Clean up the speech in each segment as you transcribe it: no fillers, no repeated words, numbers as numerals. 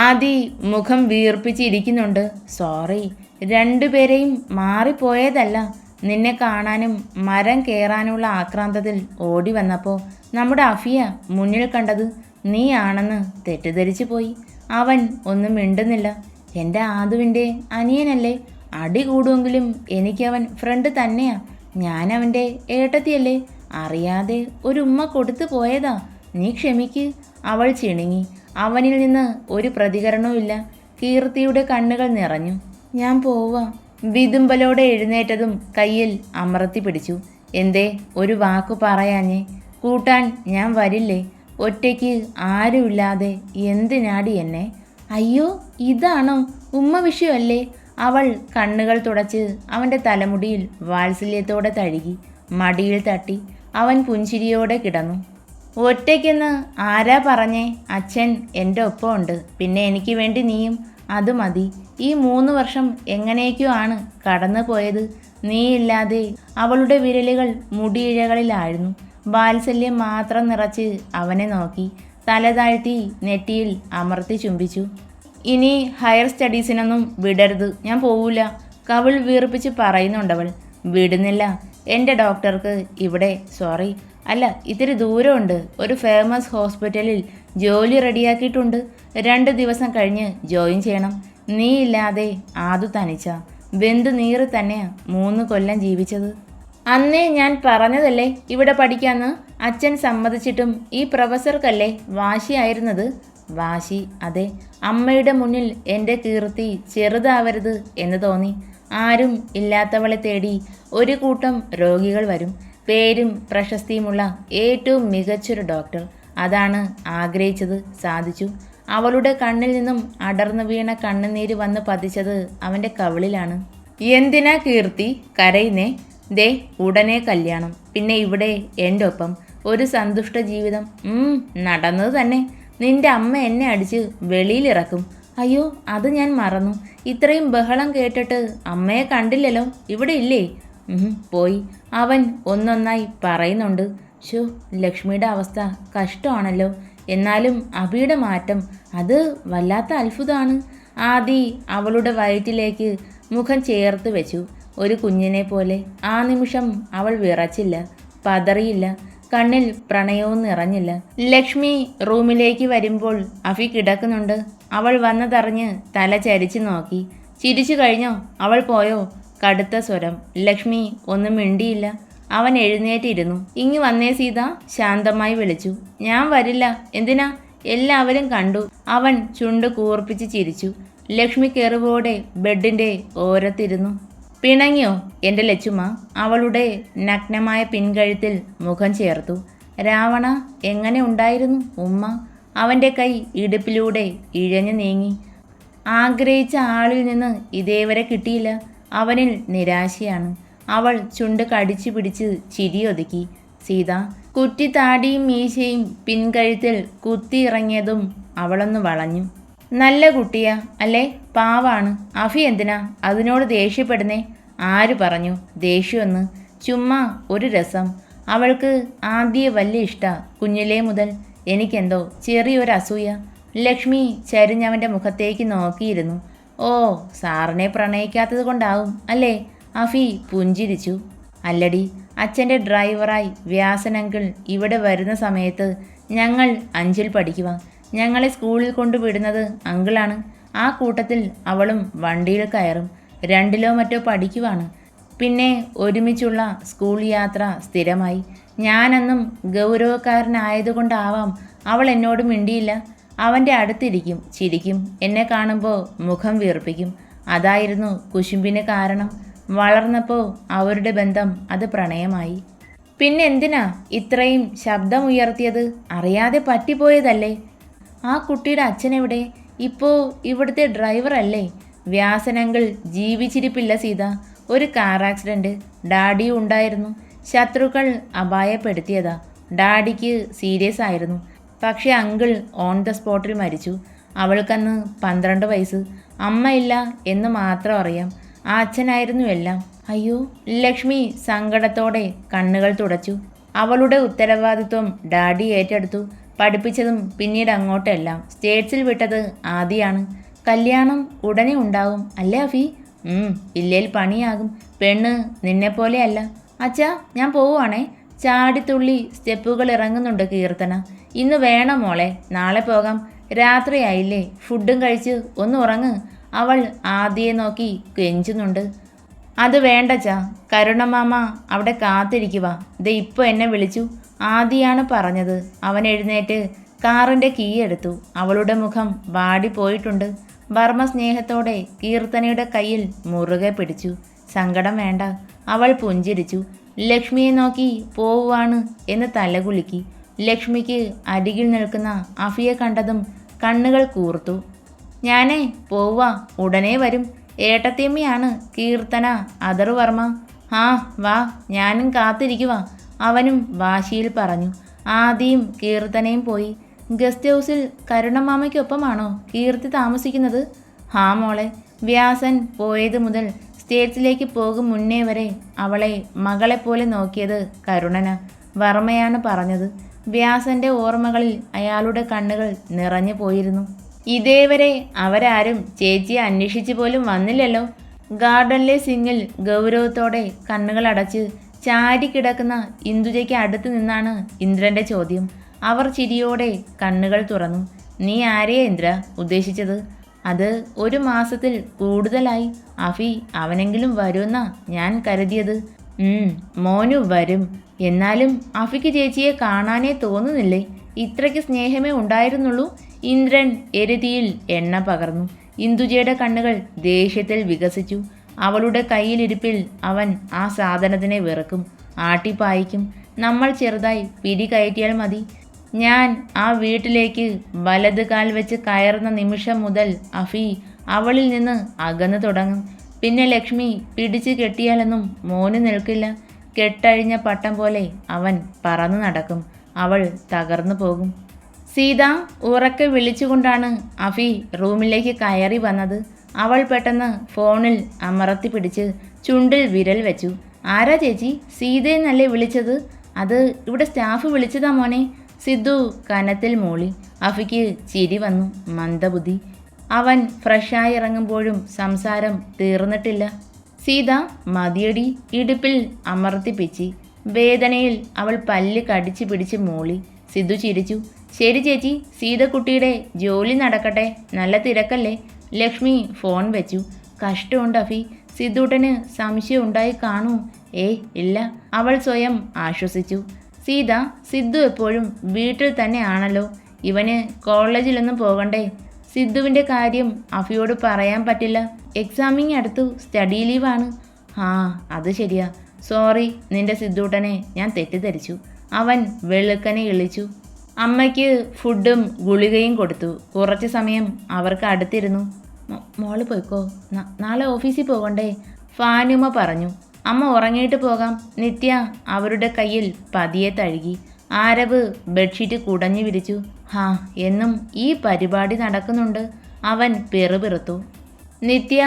ആദി മുഖം വീർപ്പിച്ചിരിക്കുന്നുണ്ട്. സോറി, രണ്ടുപേരെയും മാറിപ്പോയതല്ല. നിന്നെ കാണാനും മരം കയറാനുള്ള ആക്രാന്തത്തിൽ ഓടി വന്നപ്പോൾ നമ്മുടെ അഫിയ മുന്നിൽ കണ്ടത് നീ ആണെന്ന് തെറ്റിദ്ധരിച്ചു പോയി. അവൻ ഒന്നും മിണ്ടുന്നില്ല. എൻ്റെ ആദുവിൻ്റെ അനിയനല്ലേ, അടി കൂടുമെങ്കിലും എനിക്കവൻ ഫ്രണ്ട് തന്നെയാ. ഞാനവൻ്റെ ഏട്ടത്തിയല്ലേ, അറിയാതെ ഒരു ഉമ്മ കൊടുത്തു പോയതാ, നീ ക്ഷമിക്ക്. അവൾ ചിണുങ്ങി. അവനിൽ നിന്ന് ഒരു പ്രതികരണവുമില്ല. കീർത്തിയുടെ കണ്ണുകൾ നിറഞ്ഞു. ഞാൻ പോവാ. വിതുമ്പലോടെ എഴുന്നേറ്റതും കയ്യിൽ അമർത്തി പിടിച്ചു. എന്തേ ഒരു വാക്കു പറയാഞ്ഞേ? കൂട്ടാൻ ഞാൻ വരില്ലേ? ഒറ്റയ്ക്ക് ആരുമില്ലാതെ എന്തിനാടി എന്നെ? അയ്യോ, ഇതാണോ ഉമ്മ വിഷയമല്ലേ? അവൾ കണ്ണുകൾ തുടച്ച് അവൻ്റെ തലമുടിയിൽ വാത്സല്യത്തോടെ തഴുകി മടിയിൽ തട്ടി. അവൻ പുഞ്ചിരിയോടെ കിടന്നു. ഒറ്റയ്ക്കെന്ന് ആരാ പറഞ്ഞേ? അച്ഛൻ എൻ്റെ ഒപ്പം ഉണ്ട്, പിന്നെ എനിക്ക് വേണ്ടി നീയും. അത് മതി. ഈ 3 വർഷം എങ്ങനെയൊക്കെയോ ആണ് കടന്നു പോയത്. നീയില്ലാതെ. അവളുടെ വിരലുകൾ മുടിയിഴകളിലായിരുന്നു. വാത്സല്യം മാത്രം നിറച്ച് അവനെ നോക്കി. തല താഴ്ത്തി നെറ്റിയിൽ അമർത്തി ചുംബിച്ചു. ഇനി ഹയർ സ്റ്റഡീസിനൊന്നും വിടരുത്, ഞാൻ പോവില്ല. കവിൾ വീർപ്പിച്ച് പറയുന്നുണ്ടവൾ. വിടുന്നില്ല. എൻ്റെ ഡോക്ടർക്ക് ഇവിടെ സോറി അല്ല, ഇത്തിരി ദൂരമുണ്ട്. ഒരു ഫേമസ് ഹോസ്പിറ്റലിൽ ജോലി റെഡിയാക്കിയിട്ടുണ്ട്. 2 ദിവസം കഴിഞ്ഞ് ജോയിൻ ചെയ്യണം. നീ ഇല്ലാതെ ആദു തനിച്ച. ബന്ധു നീറി തന്നെയാ 3 കൊല്ലം ജീവിച്ചത്. അന്നേ ഞാൻ പറഞ്ഞതല്ലേ ഇവിടെ പഠിക്കാന്ന്. അച്ഛൻ സമ്മതിച്ചിട്ടും ഈ പ്രൊഫസർക്കല്ലേ വാശിയായിരുന്നത്. വാശി, അതെ. അമ്മയുടെ മുന്നിൽ എൻ്റെ കീർത്തി ചെറുതാവരുത് എന്ന് തോന്നി. ആരും ഇല്ലാത്തവളെ തേടി ഒരു കൂട്ടം രോഗികൾ വരും. പേരും പ്രശസ്തിയുമുള്ള ഏറ്റവും മികച്ചൊരു ഡോക്ടർ. അതാണ് ആഗ്രഹിച്ചത്, സാധിച്ചു. അവളുടെ കണ്ണിൽ നിന്നും അടർന്നു വീണ കണ്ണുനീര് വന്ന് പതിച്ചത് അവൻ്റെ കവിളിലാണ്. എന്തിനാ കീർത്തി കരയുന്നേ? ദേ, ഉടനെ കല്യാണം, പിന്നെ ഇവിടെ എൻ്റെ ഒപ്പം ഒരു സന്തുഷ്ട ജീവിതം. നടന്നത് തന്നെ. നിന്റെ അമ്മ എന്നെ അടിച്ച് വെളിയിലിറക്കും. അയ്യോ, അത് ഞാൻ മറന്നു. ഇത്രയും ബഹളം കേട്ടിട്ട് അമ്മയെ കണ്ടില്ലല്ലോ. ഇവിടെ ഇല്ലേ? പോയി. അവൻ ഒന്നൊന്നായി പറയുന്നുണ്ട്. ഷോ, ലക്ഷ്മിയുടെ അവസ്ഥ കഷ്ടമാണല്ലോ. എന്നാലും അഭിയുടെ മാറ്റം, അത് വല്ലാത്ത അത്ഭുതമാണ്. ആദി അവളുടെ വയറ്റിലേക്ക് മുഖം ചേർത്ത് വെച്ചു, ഒരു കുഞ്ഞിനെ പോലെ. ആ നിമിഷം അവൾ വിറച്ചില്ല, പതറിയില്ല. കണ്ണിൽ പ്രണയവും നിറഞ്ഞില്ല. ലക്ഷ്മി റൂമിലേക്ക് വരുമ്പോൾ അഫി കിടക്കുന്നുണ്ട്. അവൾ വന്നതറിഞ്ഞ് തല ചരിച്ചു നോക്കി. ചിരിച്ചു കഴിഞ്ഞോ? അവൾ പോയോ? കടുത്ത സ്വരം. ലക്ഷ്മി ഒന്നും മിണ്ടിയില്ല. അവൻ എഴുന്നേറ്റിരുന്നു. ഇങ്ങ് വന്നേ സീത, ശാന്തമായി വിളിച്ചു. ഞാൻ വരില്ല. എന്തിനാ? എല്ലാവരും കണ്ടു. അവൻ ചുണ്ട് കൂർപ്പിച്ച് ചിരിച്ചു. ലക്ഷ്മി കെറുവോടെ ബെഡിൻ്റെ ഓരത്തിരുന്നു. പിണങ്ങിയോ എൻ്റെ ലച്ചുമ്മ? അവളുടെ നഗ്നമായ പിൻകഴുത്തിൽ മുഖം ചേർത്തു. രാവണ, എങ്ങനെ ഉണ്ടായിരുന്നു ഉമ്മ? അവൻ്റെ കൈ ഇടുപ്പിലൂടെ ഇഴഞ്ഞു നീങ്ങി. ആഗ്രഹിച്ച ആളിൽ നിന്ന് ഇതേവരെ കിട്ടിയില്ല. അവനിൽ നിരാശയാണ്. അവൾ ചുണ്ട് കടിച്ചു പിടിച്ച് ചിരിയൊതുക്കി. സീത, കുറ്റി താടിയും മീശയും പിൻകഴുത്തിൽ കുത്തിയിറങ്ങിയതും അവളൊന്ന് വളഞ്ഞു. നല്ല കുട്ടിയാ അല്ലേ? പാവാണ്. അഫി എന്തിനാ അതിനോട് ദേഷ്യപ്പെടുന്നേ? ആര് പറഞ്ഞു ദേഷ്യമൊന്ന്? ചുമ്മാ ഒരു രസം. അവൾക്ക് ആദ്യം വലിയ ഇഷ്ടാ, കുഞ്ഞിലേ മുതൽ. എനിക്കെന്തോ ചെറിയൊരു അസൂയ. ലക്ഷ്മി ചരിഞ്ഞവൻ്റെ മുഖത്തേക്ക് നോക്കിയിരുന്നു. ഓ, സാറിനെ പ്രണയിക്കാത്തത് കൊണ്ടാവും അല്ലേ? അഫി പുഞ്ചിരിച്ചു. അല്ലടി, അച്ഛൻ്റെ ഡ്രൈവറായി വ്യാസനങ്കിൾ ഇവിടെ വരുന്ന സമയത്ത് ഞങ്ങൾ 5ൽ പഠിക്കുക. ഞങ്ങളെ സ്കൂളിൽ കൊണ്ടുവിടുന്നത് അങ്കിളാണ്. ആ കൂട്ടത്തിൽ അവളും വണ്ടിയിൽ കയറും. 2ലോ മറ്റോ പഠിക്കുവാണ്. പിന്നെ ഒരുമിച്ചുള്ള സ്കൂൾ യാത്ര സ്ഥിരമായി. ഞാനെന്നും ഗൗരവക്കാരനായതുകൊണ്ടാവാം അവൾ എന്നോട് മിണ്ടിയില്ല. അവൻ്റെ അടുത്തിരിക്കും, ചിരിക്കും. എന്നെ കാണുമ്പോൾ മുഖം വീർപ്പിക്കും. അതായിരുന്നു കുശുമ്പിന് കാരണം. വളർന്നപ്പോൾ അവരുടെ ബന്ധം അത് പ്രണയമായി. പിന്നെന്തിനാ ഇത്രയും ശബ്ദമുയർത്തിയത്? അറിയാതെ പറ്റിപ്പോയതല്ലേ. ആ കുട്ടിയുടെ അച്ഛനെവിടെ? ഇപ്പോൾ ഇവിടുത്തെ ഡ്രൈവറല്ലേ? വ്യാസനങ്കിൾ ജീവിച്ചിരിപ്പില്ല സീത. ഒരു കാർ ആക്സിഡൻറ്റ്. ഡാഡിയും ഉണ്ടായിരുന്നു. ശത്രുക്കൾ അപായപ്പെടുത്തിയതാ. ഡാഡിക്ക് സീരിയസ് ആയിരുന്നു. പക്ഷേ അങ്കിൾ ഓൺ ദ സ്പോട്ടിൽ മരിച്ചു. അവൾക്കന്ന് 12 വയസ്സ്. അമ്മയില്ല എന്ന് മാത്രം അറിയാം. ആ അച്ഛനായിരുന്നു എല്ലാം. അയ്യോ. ലക്ഷ്മി സങ്കടത്തോടെ കണ്ണുകൾ തുടച്ചു. അവളുടെ ഉത്തരവാദിത്വം ഡാഡി ഏറ്റെടുത്തു. പഠിപ്പിച്ചതും പിന്നീട് അങ്ങോട്ടെല്ലാം സ്റ്റേറ്റ്സിൽ വിട്ടത് ആദിയാണ്. കല്യാണം ഉടനെ ഉണ്ടാവും അല്ലേ അഫി? ഇല്ലേൽ പണിയാകും. പെണ്ണ് നിന്നെപ്പോലെയല്ല. അച്ഛാ ഞാൻ പോവുകയാണേ. ചാടിത്തുള്ളി സ്റ്റെപ്പുകൾ ഇറങ്ങുന്നുണ്ട് കീർത്തന. ഇന്ന് വേണം മോളെ, നാളെ പോകാം. രാത്രിയായില്ലേ, ഫുഡും കഴിച്ച് ഒന്ന് ഉറങ്ങ്. അവൾ ആദിയെ നോക്കി കെഞ്ചുന്നുണ്ട്. അത് വേണ്ടച്ചാ, കരുണമാമ അവിടെ കാത്തിരിക്കുക. ദേ ഇപ്പോൾ എന്നെ വിളിച്ചു. ആദിയാണ് പറഞ്ഞത്. അവൻ എഴുന്നേറ്റ് കാറിൻ്റെ കീ എടുത്തു. അവളുടെ മുഖം വാടിപ്പോയിട്ടുണ്ട്. ബർമ്മ സ്നേഹത്തോടെ കീർത്തനയുടെ കയ്യിൽ മുറുകെ പിടിച്ചു. സങ്കടം വേണ്ട, അവൾ പുഞ്ചിരിച്ചു. ലക്ഷ്മിയെ നോക്കി പോവുകയാണ് എന്ന് തലകുലുക്കി. ലക്ഷ്മിക്ക് അരികിൽ നിൽക്കുന്ന അഫിയെ കണ്ടതും കണ്ണുകൾ കൂർത്തു. ഞാനേ പോവാ, ഉടനെ വരും. ഏട്ടത്തിയമ്മയാണ് കീർത്തന അതർവർമ്മ. ആ വാ, ഞാനും കാത്തിരിക്കുക, അവനും വാശിയിൽ പറഞ്ഞു. ആദിയും കീർത്തനയും പോയി. ഗസ്റ്റ് ഹൗസിൽ കരുണമാമയ്ക്കൊപ്പമാണോ കീർത്തി താമസിക്കുന്നത്? ഹാ മോളെ, വ്യാസൻ പോയത് മുതൽ സ്റ്റേറ്റ്സിലേക്ക് പോകും മുന്നേ വരെ അവളെ മകളെപ്പോലെ നോക്കിയത് കരുണന. വർമ്മയാണ് പറഞ്ഞത്. വ്യാസന്റെ ഓർമ്മകളിൽ അയാളുടെ കണ്ണുകൾ നിറഞ്ഞു പോയിരുന്നു. ഇതേവരെ അവരാരും ചേച്ചിയെ അന്വേഷിച്ചു പോലും വന്നില്ലല്ലോ. ഗാർഡനിലെ സിങ്ങിൽ ഗൗരവത്തോടെ കണ്ണുകൾ അടച്ച് ചാരിക്കിടക്കുന്ന ഇന്ദുജയ്ക്ക് അടുത്ത് നിന്നാണ് ഇന്ദ്രന്റെ ചോദ്യം. അവർ ചിരിയോടെ കണ്ണുകൾ തുറന്നു. നീ ആരെയാ ഇന്ദ്ര ഉദ്ദേശിച്ചത്? അത് 1 മാസത്തിൽ കൂടുതലായി അഫി. അവനെങ്കിലും വരുമെന്നാ ഞാൻ കരുതിയത്. മോനു വരും. എന്നാലും അഫിക്ക് ചേച്ചിയെ കാണാനേ തോന്നുന്നില്ലേ? ഇത്രയ്ക്ക് സ്നേഹമേ ഉണ്ടായിരുന്നുള്ളൂ. ഇന്ദ്രൻ എരുതിയിൽ എണ്ണ പകർന്നു. ഇന്ദുജയുടെ കണ്ണുകൾ ദേഷ്യത്തിൽ വികസിച്ചു. അവളുടെ കയ്യിലിരിപ്പിൽ അവൻ ആ സാധനത്തിനെ വെറുക്കും, ആട്ടിപ്പായിക്കും. നമ്മൾ ചെറുതായി പിടി കയറ്റിയാൽ മതി. ഞാൻ ആ വീട്ടിലേക്ക് വലത് കാൽ വെച്ച് കയറുന്ന നിമിഷം മുതൽ അഫി അവളിൽ നിന്ന് അകന്നു തുടങ്ങും. പിന്നെ ലക്ഷ്മി പിടിച്ചു കെട്ടിയാലൊന്നും മോന് നിൽക്കില്ല. കെട്ടഴിഞ്ഞ പട്ടം പോലെ അവൻ പറന്നു നടക്കും. അവൾ തകർന്നു പോകും. സീത ഉറക്കെ വിളിച്ചുകൊണ്ടാണ് അഫി റൂമിലേക്ക് കയറി വന്നത്. അവൾ പെട്ടെന്ന് ഫോണിൽ അമർത്തി പിടിച്ച് ചുണ്ടിൽ വിരൽ വെച്ചു. ആരാ ചേച്ചി? സീതയെന്നല്ലേ വിളിച്ചത്? അത് ഇവിടെ സ്റ്റാഫ് വിളിച്ചതാ മോനെ. സിദ്ധു കനത്തിൽ മൂളി. അഫിക്ക് ചിരി വന്നു. മന്ദബുദ്ധി. അവൻ ഫ്രഷായി ഇറങ്ങുമ്പോഴും സംസാരം തീർന്നിട്ടില്ല. സീത മതിയടി. ഇടുപ്പിൽ അമർത്തിപ്പിച്ചി. വേദനയിൽ അവൾ പല്ല് കടിച്ചു പിടിച്ച് മൂളി. സിദ്ധു ചിരിച്ചു. ശരി ചേച്ചി, സീതക്കുട്ടിയുടെ ജോലി നടക്കട്ടെ. നല്ല തിരക്കല്ലേ? ലക്ഷ്മി ഫോൺ വെച്ചു. കഷ്ടമുണ്ട് അഫി. സിദ്ധൂട്ടന് സംശയം ഉണ്ടായി കാണൂ? ഇല്ല, അവൾ സ്വയം ആശ്വസിച്ചു. സീത, സിദ്ധു എപ്പോഴും വീട്ടിൽ തന്നെ ആണല്ലോ. ഇവന് കോളേജിലൊന്നും പോകണ്ടേ? സിദ്ധുവിൻ്റെ കാര്യം അഫിയോട് പറയാൻ പറ്റില്ല. എക്സാമിങ് അടുത്തു, സ്റ്റഡി ലീവാണ്. അത് ശരിയാ. സോറി, നിന്റെ സിദ്ധൂട്ടനെ ഞാൻ തെറ്റിദ്ധരിച്ചു. അവൻ വെളുക്കനെ ഇളിച്ചു. അമ്മയ്ക്ക് ഫുഡും ഗുളികയും കൊടുത്തു. കുറച്ച് സമയം അവർക്ക് അടുത്തിരുന്നു. മോള് പോയിക്കോ, നാളെ ഓഫീസിൽ പോകണ്ടേ? ഫാനുമ പറഞ്ഞു. അമ്മ ഉറങ്ങിയിട്ട് പോകാം. നിത്യ അവരുടെ കയ്യിൽ പതിയെ തഴുകി. ആരവ് ബെഡ്ഷീറ്റ് കുടഞ്ഞു വിരിച്ചു. എന്നും ഈ പരിപാടി നടക്കുന്നുണ്ട്. അവൻ പിറുപിറുത്തു. നിത്യ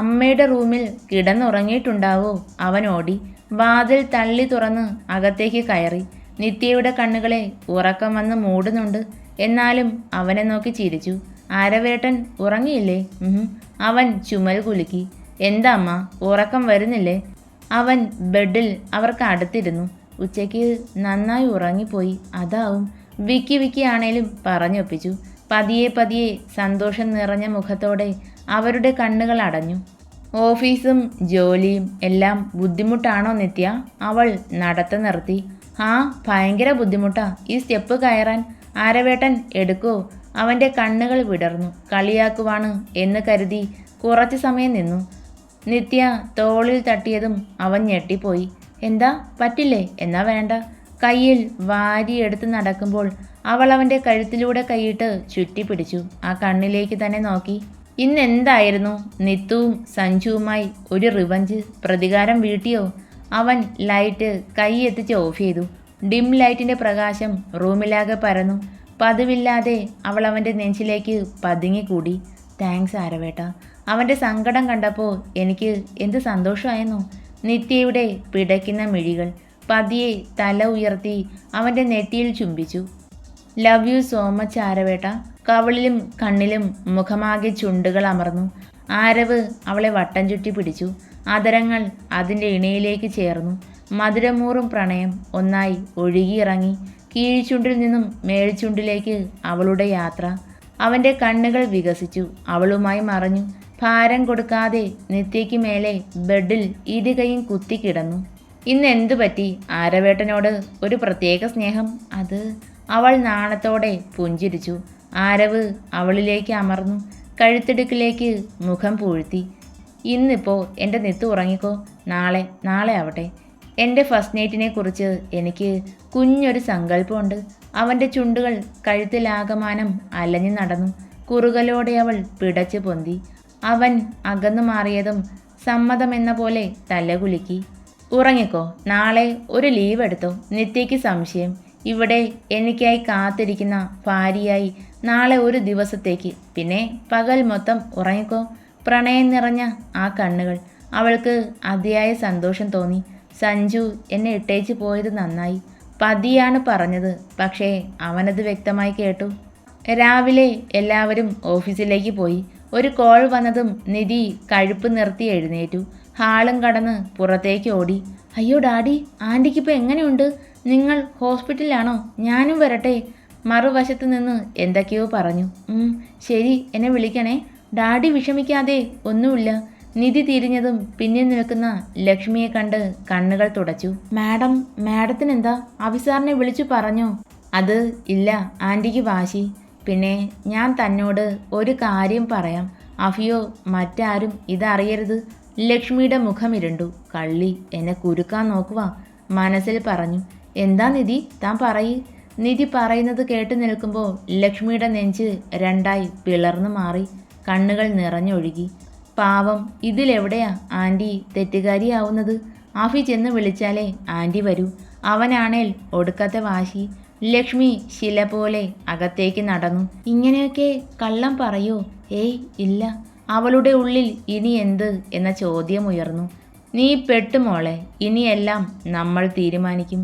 അമ്മയുടെ റൂമിൽ കിടന്നുറങ്ങിയിട്ടുണ്ടാവോ? അവൻ ഓടി വാതിൽ തള്ളി തുറന്ന് അകത്തേക്ക് കയറി. നിത്യയുടെ കണ്ണുകളെ ഉറക്കം വന്ന് മൂടുന്നുണ്ട്. എന്നാലും അവനെ നോക്കി ചിരിച്ചു. ആരവേട്ടൻ ഉറങ്ങിയില്ലേ? അവൻ ചുമൽ കുലുക്കി. എന്താ അമ്മ, ഉറക്കം വരുന്നില്ലേ? അവൻ ബെഡിൽ അവർക്ക് അടുത്തിരുന്നു. ഉച്ചയ്ക്ക് നന്നായി ഉറങ്ങിപ്പോയി, അതാവും. വിക്കി ആണേലും പറഞ്ഞൊപ്പിച്ചു. പതിയെ പതിയെ സന്തോഷം നിറഞ്ഞ മുഖത്തോടെ അവരുടെ കണ്ണുകൾ അടഞ്ഞു. ഓഫീസും ജോലിയും എല്ലാം ബുദ്ധിമുട്ടാണോ നിത്യ? അവൾ നടത്ത നിർത്തി. ഭയങ്കര ബുദ്ധിമുട്ടാ ഈ സ്റ്റെപ്പ് കയറാൻ. ആരവേട്ടൻ എടുക്കോ? അവൻ്റെ കണ്ണുകൾ വിടർന്നു. കളിയാക്കുവാണ് എന്ന് കരുതി കുറച്ചു സമയം നിന്നു. നിത്യ തോളിൽ തട്ടിയതും അവൻ ഞെട്ടിപ്പോയി. എന്താ, പറ്റില്ലേ? എന്നാ വേണ്ട. കയ്യിൽ വാരിയെടുത്ത് നടക്കുമ്പോൾ അവൾ അവൻ്റെ കഴുത്തിലൂടെ കൈയിട്ട് ചുറ്റിപ്പിടിച്ചു. ആ കണ്ണിലേക്ക് തന്നെ നോക്കി. ഇന്നെന്തായിരുന്നു? നിത്തുവും സഞ്ജുവുമായി ഒരു റിവഞ്ച്, പ്രതികാരം വീട്ടിയോ? അവൻ ലൈറ്റ് കൈ എത്തിച്ച് ഓഫ് ചെയ്തു. ഡിം ലൈറ്റിൻ്റെ പ്രകാശം റൂമിലാകെ പരന്നു. പതിവില്ലാതെ അവൾ അവൻ്റെ നെഞ്ചിലേക്ക് പതുങ്ങിക്കൂടി. താങ്ക്സ് ആരവേട്ട. അവൻ്റെ സങ്കടം കണ്ടപ്പോൾ എനിക്ക് എന്ത് സന്തോഷമായിരുന്നു. നിത്യയുടെ പിടയ്ക്കുന്ന മിഴികൾ പതിയെ തല ഉയർത്തി അവൻ്റെ നെറ്റിയിൽ ചുംബിച്ചു. ലവ് യു സോ മച്ച് ആരവേട്ട. കവിളിലും കണ്ണിലും മുഖമാകെ ചുണ്ടുകൾ അമർന്നു. ആരവ് അവളെ വട്ടം ചുറ്റി പിടിച്ചു. അതരങ്ങൾ അതിൻ്റെ ഇണയിലേക്ക് ചേർന്നു. മധുരമൂറും പ്രണയം ഒന്നായി ഒഴുകിയിറങ്ങി. കീഴ്ചുണ്ടിൽ നിന്നും മേൽചുണ്ടിലേക്ക് അവളുടെ യാത്ര. അവൻ്റെ കണ്ണുകൾ വികസിച്ചു. അവളുമായി മറഞ്ഞു. ഭാരം കൊടുക്കാതെ നിത്യയ്ക്ക് മേലെ ബെഡിൽ ഇരുകൈയും കുത്തിക്കിടന്നു. ഇന്ന് എന്തു പറ്റി? ആരവേട്ടനോട് ഒരു പ്രത്യേക സ്നേഹം? അത് അവൾ നാണത്തോടെ പുഞ്ചിരിച്ചു. ആരവ് അവളിലേക്ക് അമർന്നു. കഴുത്തിടുക്കിലേക്ക് മുഖം പൂഴ്ത്തി. ഇന്നിപ്പോൾ എൻ്റെ നിത്ത് ഉറങ്ങിക്കോ. നാളെ ആവട്ടെ. എൻ്റെ ഫസ്റ്റ് നൈറ്റിനെ കുറിച്ച് എനിക്ക് കുഞ്ഞൊരു സങ്കല്പമുണ്ട്. അവൻ്റെ ചുണ്ടുകൾ കഴുത്തിലാകമാനം അലഞ്ഞു നടന്നു. കുറുകലോടെ അവൾ പിടച്ചു പൊന്തി. അവൻ അകന്നു മാറിയതും സമ്മതമെന്ന പോലെ തലകുലുക്കി. ഉറങ്ങിക്കോ. നാളെ ഒരു ലീവ് എടുത്തോ. നിത്യയ്ക്ക് സംശയം. ഇവിടെ എനിക്കായി കാത്തിരിക്കുന്ന ഭാര്യയായി നാളെ ഒരു ദിവസത്തേക്ക്. പിന്നെ പകൽ മൊത്തം ഉറങ്ങിക്കോ. പ്രണയം നിറഞ്ഞ ആ കണ്ണുകൾ. അവൾക്ക് അതിയായ സന്തോഷം തോന്നി. സഞ്ജു എന്നെ ഇട്ടേച്ച് പോയത് നന്നായി. പതിയാണ് പറഞ്ഞത്. പക്ഷേ അവനത് വ്യക്തമായി കേട്ടു. രാവിലെ എല്ലാവരും ഓഫീസിലേക്ക് പോയി. ഒരു കോൾ വന്നതും നിധി കഴുപ്പ് നിർത്തി എഴുന്നേറ്റു. ഹാളും കടന്ന് പുറത്തേക്ക് ഓടി. അയ്യോ ഡാഡി, ആൻറ്റിക്കിപ്പോൾ എങ്ങനെയുണ്ട്? നിങ്ങൾ ഹോസ്പിറ്റലിലാണോ? ഞാനും വരട്ടെ? മറുവശത്ത് നിന്ന് എന്തൊക്കെയോ പറഞ്ഞു. ശരി, എന്നെ വിളിക്കണേ. ഡാഡി വിഷമിക്കാതെ. ഒന്നുമില്ല. നിധി തിരിഞ്ഞതും പിന്നിൽ നിൽക്കുന്ന ലക്ഷ്മിയെ കണ്ട് കണ്ണുകൾ തുടച്ചു. മാഡത്തിനെന്താ? അഭിസാറിനെ വിളിച്ചു പറഞ്ഞോ? അത് ഇല്ല, ആൻറ്റിക്ക് വാശി. പിന്നെ ഞാൻ തന്നോട് ഒരു കാര്യം പറയാം. അഫിയോ മറ്റാരും ഇതറിയരുത്. ലക്ഷ്മിയുടെ മുഖം ഇരുണ്ടു. കള്ളി എന്നെ കുരുക്കാൻ നോക്കുക മനസ്സിൽ പറഞ്ഞു. എന്താ നിധി, താൻ പറയ്. നിധി പറയുന്നത് കേട്ട് നിൽക്കുമ്പോൾ ലക്ഷ്മിയുടെ നെഞ്ച് രണ്ടായി പിളർന്നു മാറി. കണ്ണുകൾ നിറഞ്ഞൊഴുകി. പാവം, ഇതിലെവിടെയാ ആൻറ്റി തെറ്റുകാരിയാവുന്നത്? ആഫി ചെന്ന് വിളിച്ചാലേ ആൻറ്റി വരൂ. അവനാണേൽ ഒടുക്കത്തെ വാശി. ലക്ഷ്മി ശില പോലെ അകത്തേക്ക് നടന്നു. ഇങ്ങനെയൊക്കെ കള്ളം പറയോ? ഏയ് ഇല്ല. അവളുടെ ഉള്ളിൽ ഇനി എന്ത് എന്ന ചോദ്യം ഉയർന്നു. നീ പെട്ടുമോളെ. ഇനിയെല്ലാം നമ്മൾ തീരുമാനിക്കും.